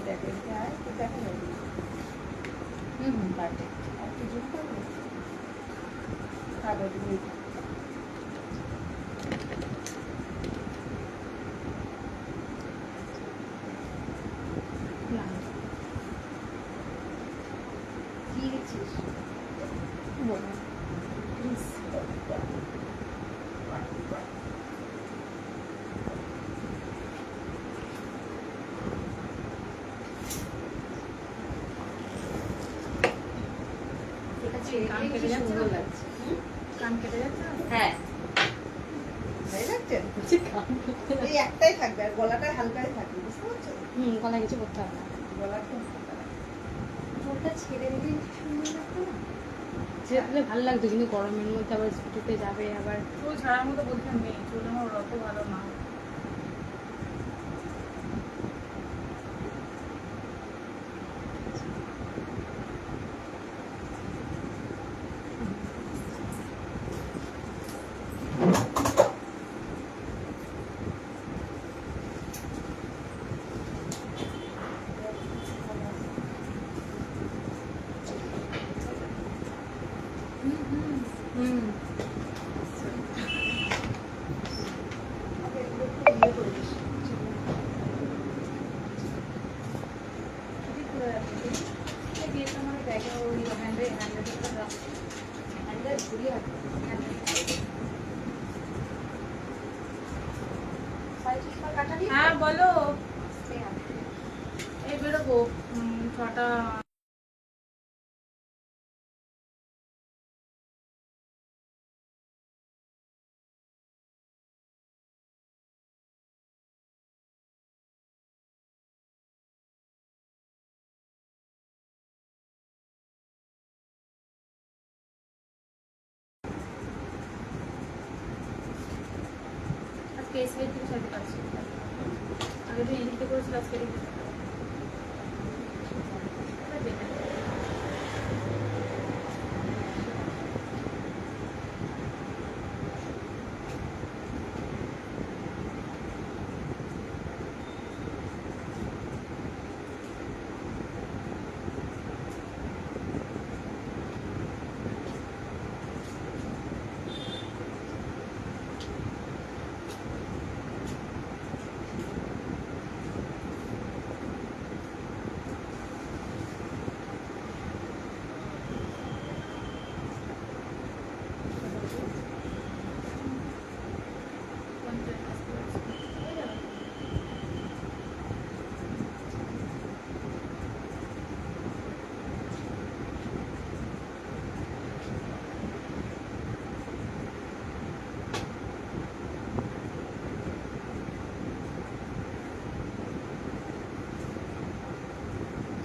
দেখে দেখা যাবে। পারফেক্ট। আর কি জুম করবো? কাগজ দিয়ে কি দিচ্ছিস? বলো প্লিজ। কান কেটে যাচ্ছে না? কান কেটে যাচ্ছে না? হ্যাঁ হয়ে যাচ্ছে। এই একটাই থাকবে আর গলাটা হালকাই থাকবে, বুঝতে পারছো? গলা কিছু করতে হবে না। গলাটা চুলটা ছেড়ে দিলে সুন্দর লাগতো না? ছেড়ে দিলে ভালো লাগতো, কিন্তু গরমের মধ্যে আবার স্কুটিতে যাবে, আবার চুল ছাড়ার মতো বলতে নেই, চুল আমার অত ভালো না। হ্যাঁ বলো, এই বেরোবো 6টা। আজকে এই সাইড থেকে সাইডে পাচ্ছি, আগে তো এদিকে করেছিল, আজকে এদিকে।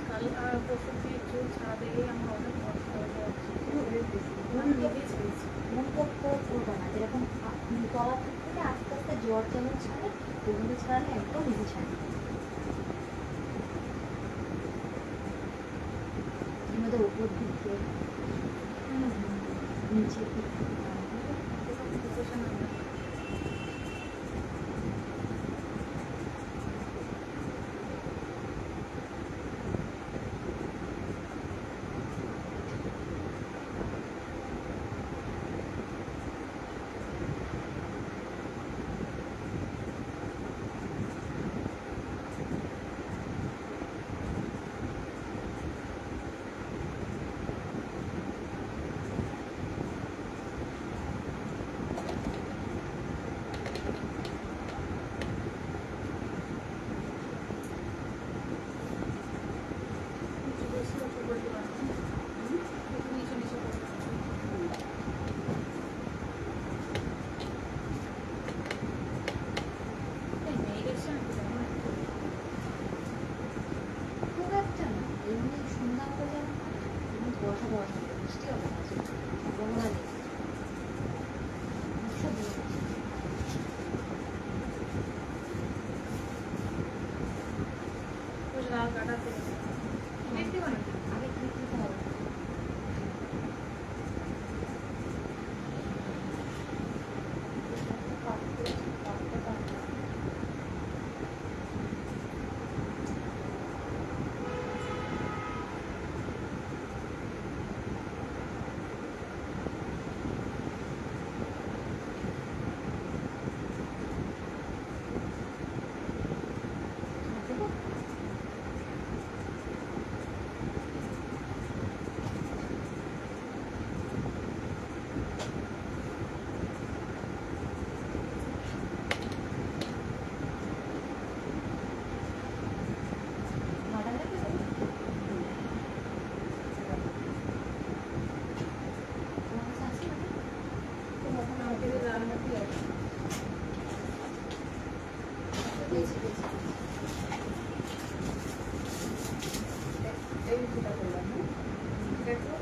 কাল আর পরশু দিয়ে চুল ছাড়াতে গিয়ে আমার অনেক কষ্ট হয়ে যাচ্ছে। আমি নিজেই ছেড়েছি। মন করতে করবো না, যেরকম তলা থেকে আস্তে আস্তে জ্বর যেমন ছাড়ে, ওগুলো ছাড়ালে একদম ইজি ছাড়ে। আমাদের উপর দিক দিয়ে নিচের দিক খুব একটা না, এমনি সুন্দর করে যেন এমনি বসা বসা মিষ্টি হবে না, গঙ্গা নেই সব দিয়ে দিচ্ছি। লাল কাটাতে দেখতে পারেন আগে ক্লিপ দিতে হবে। সেটা করলাম না দেখো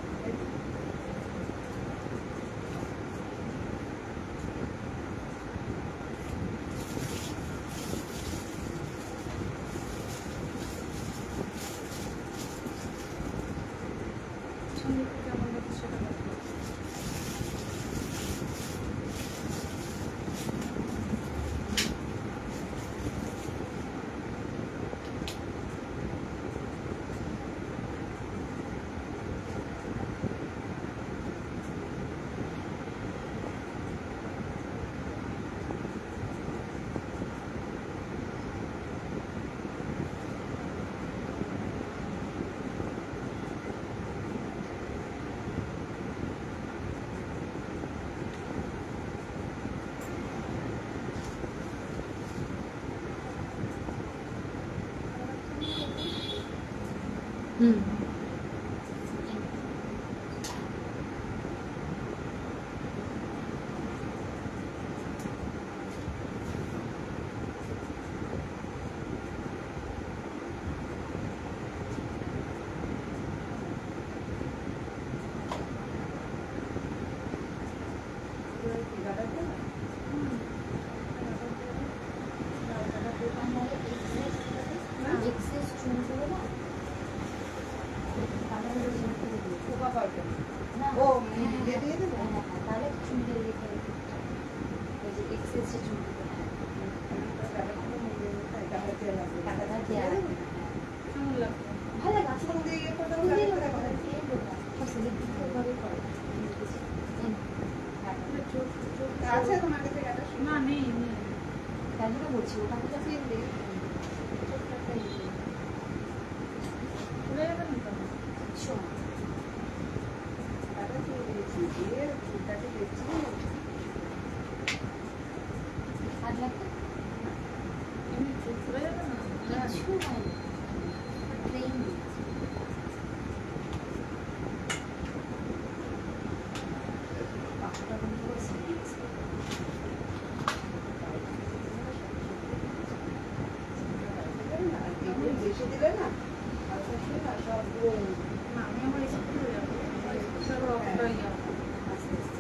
সঙ্গীতটা কেমন লাগছে সেটা বলো। হুম এক্সেস চুলগুলো না তাহলে ওই যে করে দিই। পোকা পাবে না ও দিয়ে দিয়ে দেবো হ্যাঁ, হ্যাঁ, হ্যাঁ, তাহলে চুলটা রেখে ওই যে এক্সেস যে চুলগুলো কাটাটা দেওয়া লাগবে না, হ্যাঁ। কেমন লাগছে? ভালো লাগে আসলে ফোন দিয়ে ইয়ে করে দেবো, ফুল দিয়ে গাড়িতে করে রাখো। এই লোক আসলে লিখতে করে করে চোখ চোখ আছে তোমার কাছে গাটা না নেই নেই তাই জন্য বলছি ওটা তো ফিল দিয়ে ঘুরে যাবে না তো শোন গাটা ফিল দিয়েছি দিয়ে চুলটাকে দেখছি আর লাগবে এমনি চোখ ঘুরে যাবে না কিছু হয় না ট্রেন পাখাটা বন্ধ করে সাইড বেশি দিলে না হালকা শুনে না সব না আমি আমার স্কুল হয়ে যাবো স্কুল রক্ত হয়ে যাবো আস্তে আস্তে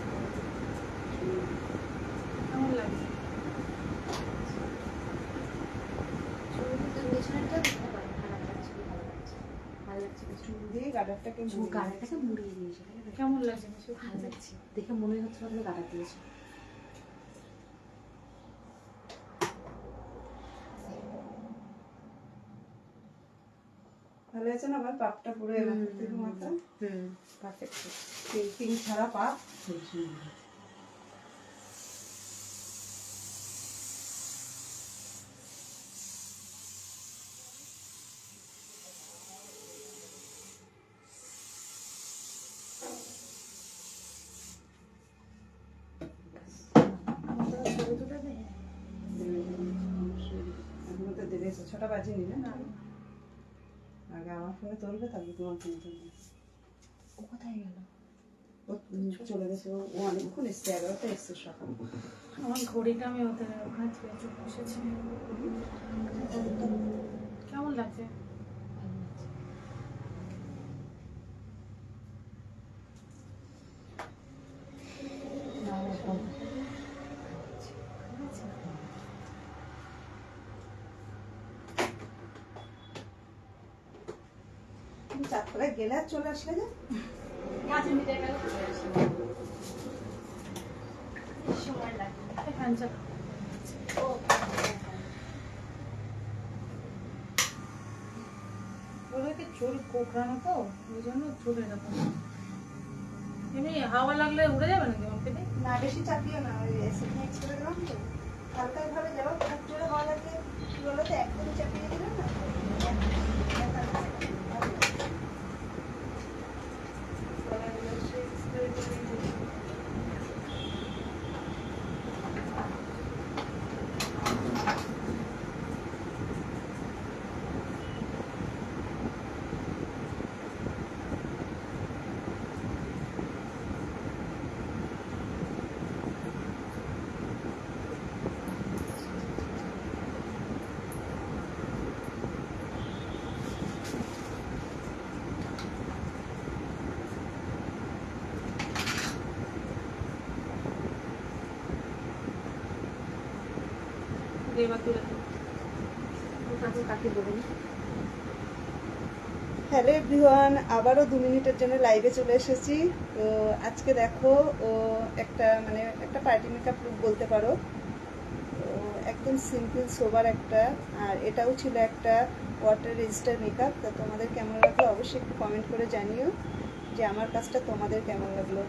কেমন লাগছে? পেছনেরটা দেখতে পারেন খারাপ লাগছে কি ভালো লাগছে ভালো লাগছে চুল দিয়ে গাডারটাকে চুল গাড়াটাকে মুড়িয়ে দিয়েছে কেমন লাগছে বেশি? ভালো লাগছে দেখে মনে হচ্ছে আপনি গাড়া দিয়েছে ভালো আছে না আমার পাপটা পুরো এলাকা থেকে মাথা হুম পারফেক্ট পিঙ্ক ছাড়া পাপ ছবি তুলে দে এখনো তো দেবে 6টা বাজেনি না আগে আমার ফোনে তুলবে তারপর তোমার ফোনে তুলবে ও কোথায় গেল ও চলে গেছে ও অনেকক্ষণ এসছে 11টা এসছে সকাল আমার ঘড়িটা আমি ওদের ওখানে ছুঁয়ে চুপ বসেছি কেমন লাগছে? ভালো লাগছে না ওরকম তুমি চারতলায় গেলে আর চলে আসলে যে 5 মিনিট গেল চলে আসলাম সময় লাগবে ফ্যান চালা ও ওদেরকে চুল কোঁকড়ানো তো ওই জন্য চুল এরকম এমনি হাওয়া লাগলে উড়ে যাবে নাকি আমার পেটে? না বেশি চাপিও না ওই এসিডি এক্স করে দিলাম তো হালকা ভাবে যাও খুব জোরে হওয়া লাগলে কি বলো তো একদম চাপিয়ে দিলে না গলাগুলো সে স্প্রে করে দিলে এবার তুলে দিই। কাকু কাকে বলুন। হ্যালো এভরিওয়ান, আবারও 2 মিনিটের জন্য লাইভে চলে এসেছি। তো আজকে দেখো ও একটা পার্টি মেকআপ লুক বলতে পারো। তো একদম সিম্পল সোবার একটা, আর এটাও ছিল একটা ওয়াটার রেজিস্টার মেকআপ। তা তোমাদের কেমন লাগলো অবশ্যই একটু কমেন্ট করে জানিও যে আমার কাজটা তোমাদের কেমন লাগলো।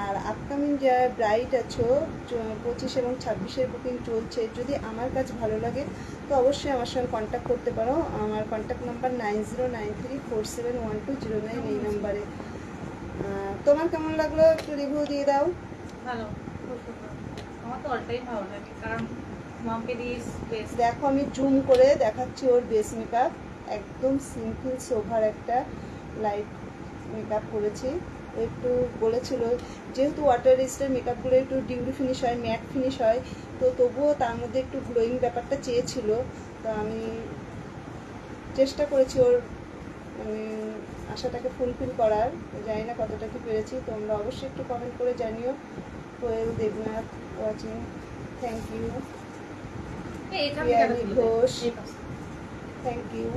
আর আপকামিং যারা ব্রাইড আছো 25 এবং 26-এর বুকিং চলছে, যদি আমার কাজ ভালো লাগে তো অবশ্যই আমার সঙ্গে কন্ট্যাক্ট করতে পারো। আমার কন্ট্যাক্ট নাম্বার 9093471209 এই নাম্বারে। তোমার কেমন লাগলো একটু রিভিউ দিয়ে দাও। ভালো, খুব সুন্দর। আমার তো অলটাই ভালো লাগে, কারণ মামকে দিস বেস্ট। দেখো আমি জুম করে দেখাচ্ছি ওর বেস মেকআপ। একদম সিম্পল সোভার একটা লাইট মেকআপ করেছি। ও একটু বলেছিল যেহেতু ওয়াটার রেজিস্টার মেকআপগুলো একটু ডিউরি ফিনিশ হয়, ম্যাট ফিনিশ হয়, তো তবুও তার মধ্যে একটু গ্লোয়িং ব্যাপারটা চেয়েছিল। তো আমি চেষ্টা করেছি ওর আশাটাকে ফুলফিল করার। জানি না কতটা কি পেরেছি, তোমরা অবশ্যই একটু কমেন্ট করে জানিও। Koyel Debnath watching, thank you. Piyali Ghosh, thank you.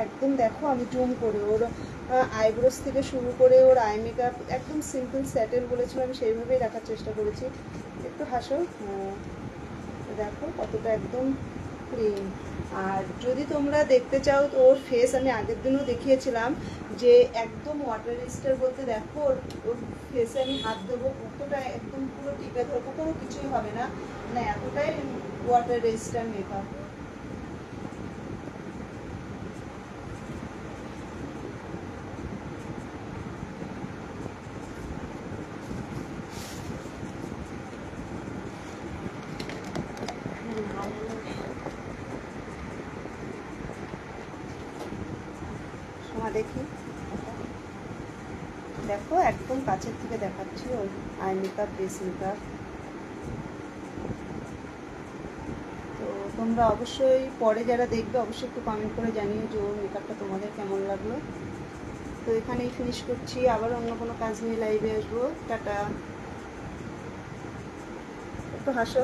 একদম দেখো আমি জুম করে ওর আইব্রোস থেকে শুরু করে ওর আই মেকআপ একদম সিম্পল স্যাটেল বলেছিল, আমি সেইভাবেই রাখার চেষ্টা করেছি। একটু হাসো, দেখো কতটা একদম ক্লিন। আর যদি তোমরা দেখতে চাও তো ওর ফেস আমি আগের দিনও দেখিয়েছিলাম যে একদম ওয়াটার রেজিস্টার বলতে দেখো ওর ফেসে আমি হাত দেবো কতটা একদম পুরো টিপে ধরবো, কোনো কিছুই হবে না, মানে এতটাই ওয়াটার রেজিস্টার মেকআপ। দেখি দেখো একদম কাছের থেকে দেখাচ্ছি ওর আই মেকআপ বেস মেকআপ। তো তোমরা অবশ্যই পরে যারা দেখবে অবশ্যই একটু কমেন্ট করে জানিও যে ওর মেকআপটা তোমাদের কেমন লাগলো। তো এখানেই ফিনিশ করছি, আবার অন্য কোনো কাজ নিয়ে লাইভে আসবো। টাটা, একটু হাসো।